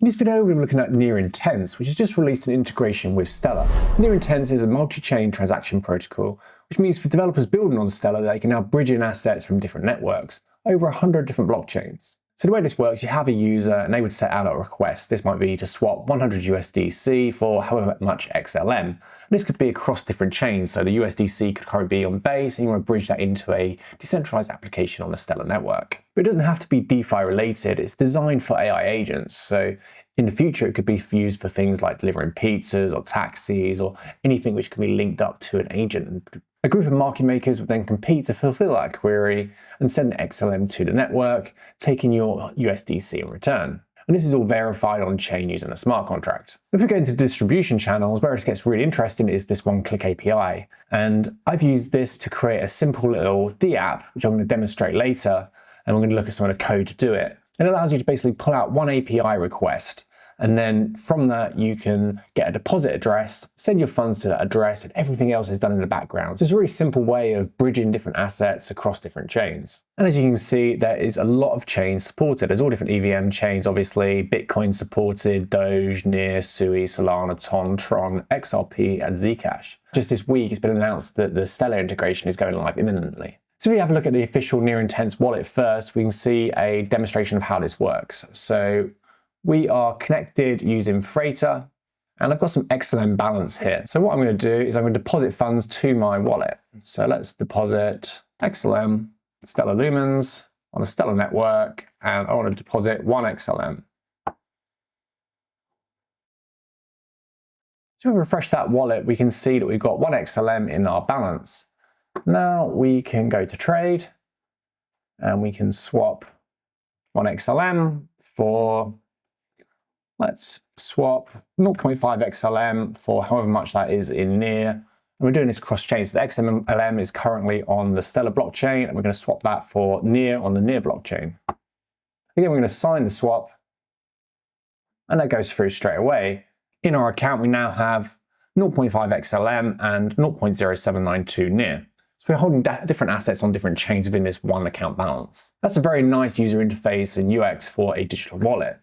In this video, we're looking at Near Intense, which has just released an integration with Stellar. Near Intense is a multi-chain transaction protocol, which means for developers building on Stellar, they can now bridge in assets from different networks, over 100 different blockchains. So the way this works, you have a user and they would set out a request. This might be to swap 100 USDC for however much XLM. And this could be across different chains. So the USDC could currently be on Base and you want to bridge that into a decentralized application on the Stellar network. But it doesn't have to be DeFi related. It's designed for AI agents. So in the future, it could be used for things like delivering pizzas or taxis or anything which can be linked up to an agent. A group of market makers would then compete to fulfill that query and send XLM to the network, taking your USDC in return. And this is all verified on chain using a smart contract. If we go into distribution channels, where it gets really interesting is this one-click API. And I've used this to create a simple little D app, which I'm going to demonstrate later. And we're going to look at some of the code to do it. It allows you to basically pull out one API request. And then from that, you can get a deposit address, send your funds to that address, and everything else is done in the background. So it's a really simple way of bridging different assets across different chains. And as you can see, there is a lot of chains supported. There's all different EVM chains, obviously, Bitcoin supported, Doge, Near, Sui, Solana, Tron, XRP, and Zcash. Just this week, it's been announced that the Stellar integration is going live imminently. So if we have a look at the official Near Intense wallet first, we can see a demonstration of how this works. So we are connected using Freighter, and I've got some XLM balance here. So what I'm going to do is I'm going to deposit funds to my wallet. So let's deposit XLM, Stellar Lumens on the Stellar network, and I want to deposit 1 XLM. So if we refresh that wallet, we can see that we've got 1 XLM in our balance. Now we can go to trade, and we can swap 1 XLM for, let's swap 0.5 XLM for however much that is in Near. And we're doing this cross-chain. So the XLM is currently on the Stellar blockchain, and we're going to swap that for Near on the Near blockchain. Again, we're going to sign the swap, and that goes through straight away. In our account, we now have 0.5 XLM and 0.0792 Near. So we're holding different assets on different chains within this one account balance. That's a very nice user interface and UX for a digital wallet.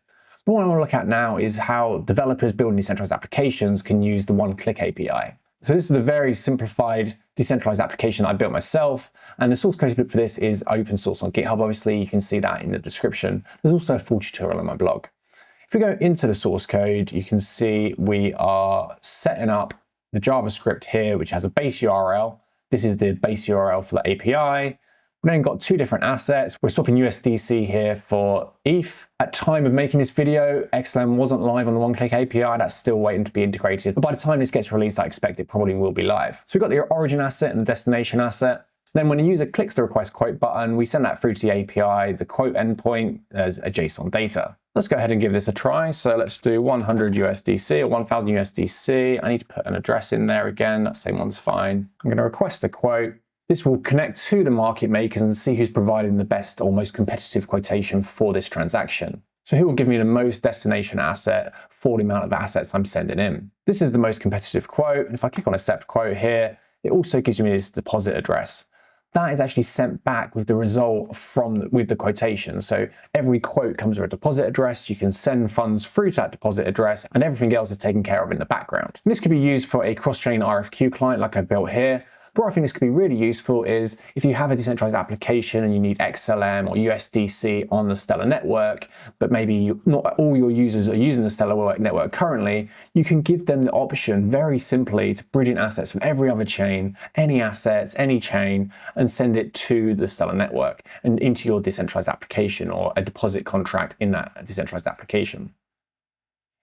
But what I want to look at now is how developers building decentralized applications can use the one-click API. So this is a very simplified decentralized application that I built myself, and the source code for this is open source on GitHub. Obviously, you can see that in the description. There's also a full tutorial on my blog. If we go into the source code, you can see we are setting up the JavaScript here, which has a base URL. This is the base URL for the API. We've then got 2 different assets. We're swapping USDC here for ETH. At time of making this video, XLM wasn't live on the one-click API. That's still waiting to be integrated. But by the time this gets released, I expect it probably will be live. So we've got the origin asset and the destination asset. Then when a user clicks the request quote button, we send that through to the API, the quote endpoint as a JSON data. Let's go ahead and give this a try. So let's do 100 USDC or 1000 USDC. I need to put an address in there again. That same one's fine. I'm going to request a quote. This will connect to the market makers and see who's providing the best or most competitive quotation for this transaction. So who will give me the most destination asset for the amount of assets I'm sending in. This is the most competitive quote. And if I click on accept quote here, it also gives me this deposit address. That is actually sent back with the result with the quotation. So every quote comes with a deposit address. You can send funds through to that deposit address, and everything else is taken care of in the background. And this could be used for a cross-chain RFQ client like I've built here. But what I think this could be really useful is if you have a decentralized application and you need XLM or USDC on the Stellar network, but maybe not all your users are using the Stellar network currently, you can give them the option very simply to bridge in assets from every other chain, any assets, any chain, and send it to the Stellar network and into your decentralized application or a deposit contract in that decentralized application.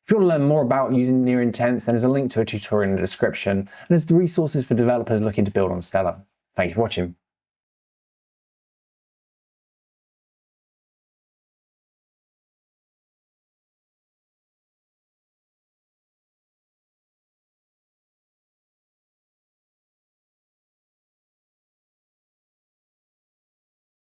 If you want to learn more about using Near Intense, then there's a link to a tutorial in the description, and there's the resources for developers looking to build on Stellar. Thank you for watching.